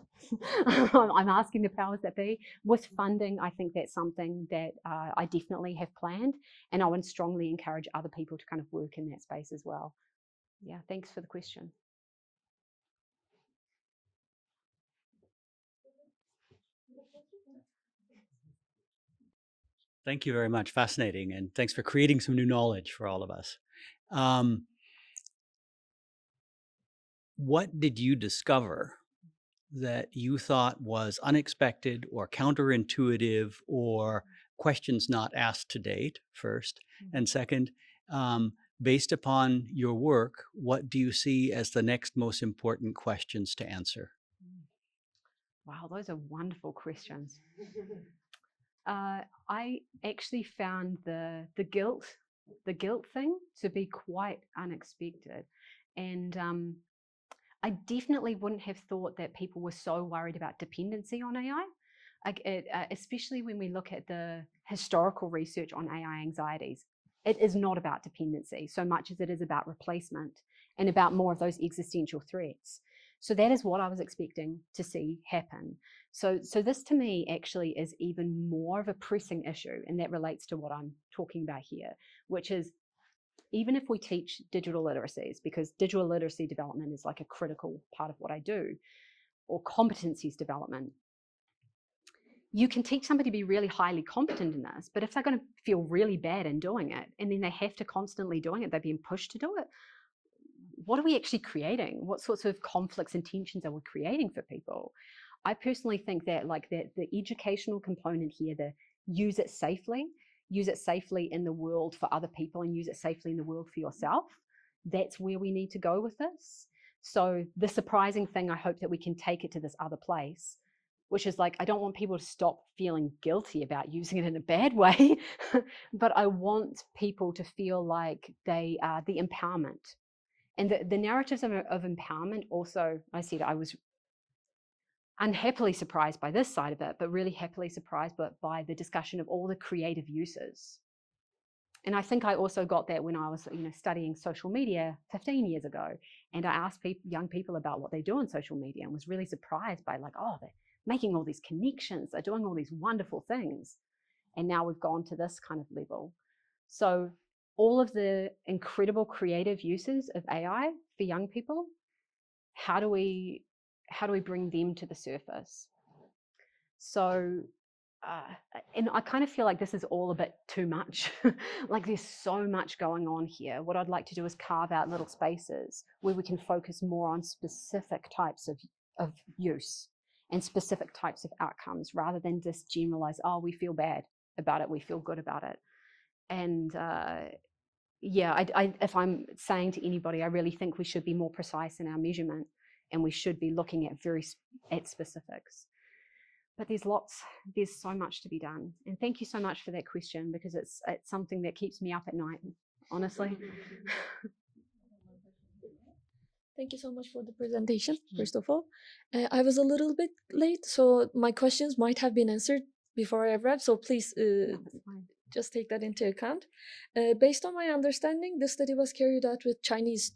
I'm asking the powers that be. With funding, I think that's something that I definitely have planned, and I would strongly encourage other people to kind of work in that space as well. Yeah, thanks for the question. Thank you very much. Fascinating. And thanks for creating some new knowledge for all of us. What did you discover that you thought was unexpected or counterintuitive or questions not asked to date, first? And second, based upon your work, what do you see as the next most important questions to answer? Wow, those are wonderful questions. I actually found the guilt thing to be quite unexpected. And I definitely wouldn't have thought that people were so worried about dependency on AI. Especially when we look at the historical research on AI anxieties, it is not about dependency so much as it is about replacement and about more of those existential threats. So that is what I was expecting to see happen. So this to me actually is even more of a pressing issue, and that relates to what I'm talking about here, which is even if we teach digital literacies, because digital literacy development is like a critical part of what I do, or competencies development, you can teach somebody to be really highly competent in this, but if they're going to feel really bad in doing it, and then they have to constantly doing it, they're being pushed to do it, what are we actually creating? What sorts of conflicts and tensions are we creating for people? I personally think that the educational component here, the use it safely in the world for other people and use it safely in the world for yourself, that's where we need to go with this. So the surprising thing, I hope that we can take it to this other place, which is I don't want people to stop feeling guilty about using it in a bad way, but I want people to feel like they are the empowerment. And the narratives of empowerment also, I said I was unhappily surprised by this side of it, but really happily surprised by the discussion of all the creative uses. And I think I also got that when I was studying social media 15 years ago. And I asked young people about what they do on social media and was really surprised by oh, they're making all these connections, they're doing all these wonderful things. And now we've gone to this kind of level. So all of the incredible creative uses of AI for young people, how do we bring them to the surface? So, and I kind of feel like this is all a bit too much. There's so much going on here. What I'd like to do is carve out little spaces where we can focus more on specific types of use and specific types of outcomes, rather than just generalize, oh, we feel bad about it, we feel good about it. And yeah, if I'm saying to anybody, I really think we should be more precise in our measurement, and we should be looking at specifics. But there's so much to be done. And thank you so much for that question, because it's something that keeps me up at night, honestly. Thank you so much for the presentation, first of all. I was a little bit late, so my questions might have been answered before I arrived, so please just take that into account. Based on my understanding, this study was carried out with Chinese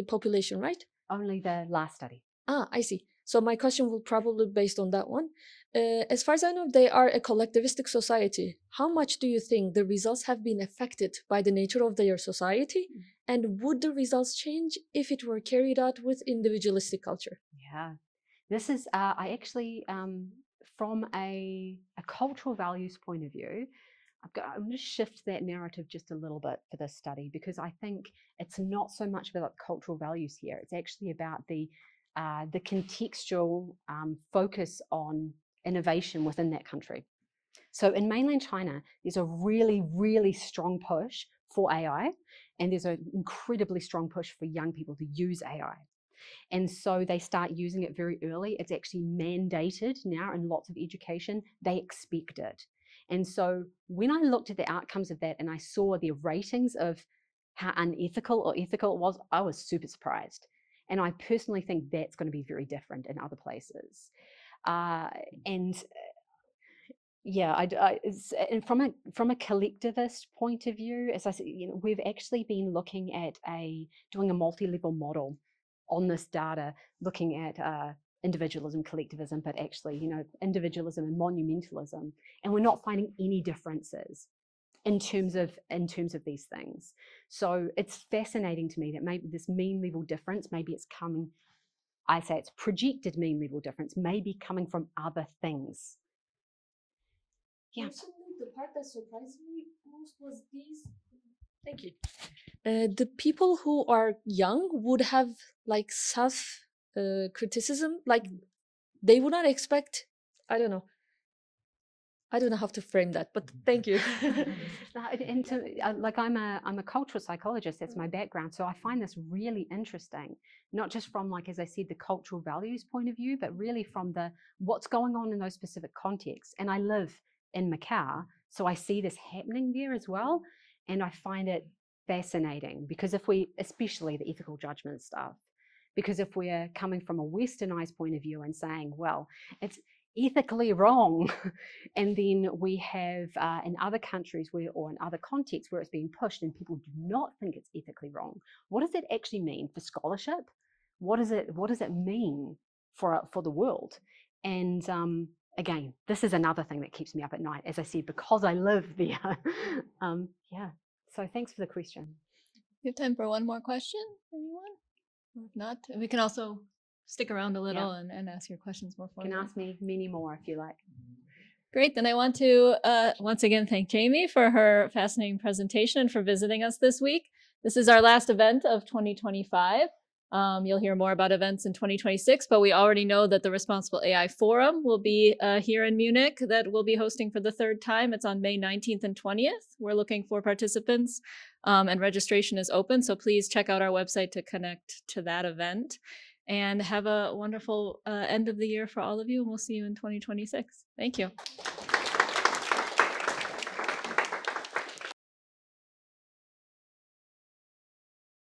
population, right? Only the last study. Ah, I see. So my question will probably be based on that one. As far as I know, they are a collectivistic society. How much do you think the results have been affected by the nature of their society? And would the results change if it were carried out with individualistic culture? Yeah, this is, I actually, from a cultural values point of view, I'm going to shift that narrative just a little bit for this study, because I think it's not so much about cultural values here. It's actually about the contextual focus on innovation within that country. So in mainland China, there's a really, really strong push for AI, and there's an incredibly strong push for young people to use AI. And so they start using it very early. It's actually mandated now in lots of education. They expect it. And so when I looked at the outcomes of that and I saw the ratings of how unethical or ethical it was, I was super surprised. And I personally think that's going to be very different in other places. And from a collectivist point of view, as I said, we've actually been looking at doing a multi-level model on this data, looking at individualism, collectivism, but actually, individualism and monumentalism, and we're not finding any differences in terms of these things. So it's fascinating to me that maybe this mean level difference, maybe it's coming, I say it's projected mean level difference, maybe coming from other things. Yeah. Personally, the part that surprised me most was these. Thank you. The people who are young would have self criticism, they would not expect. I don't know how to frame that, but thank you. I'm a cultural psychologist. That's my background, so I find this really interesting. Not just from as I said, the cultural values point of view, but really from what's going on in those specific contexts. And I live in Macau, so I see this happening there as well, and I find it fascinating, because especially the ethical judgment stuff, because if we're coming from a westernized point of view and saying, well, ethically wrong. And then we have in other countries or in other contexts where it's being pushed and people do not think it's ethically wrong. What does that actually mean for scholarship? What does it mean for the world? And again, this is another thing that keeps me up at night, as I said, because I live there. Yeah. So thanks for the question. We have time for one more question, anyone? Or if not, we can also stick around a little and ask your questions more You can formally. ask me many more if you like. Great, then I want to once again thank Jaimee for her fascinating presentation and for visiting us this week. This is our last event of 2025. You'll hear more about events in 2026, but we already know that the Responsible AI Forum will be here in Munich that we'll be hosting for the third time. It's on May 19th and 20th. We're looking for participants and registration is open, so please check out our website to connect to that event. And have a wonderful end of the year for all of you, and we'll see you in 2026. Thank you.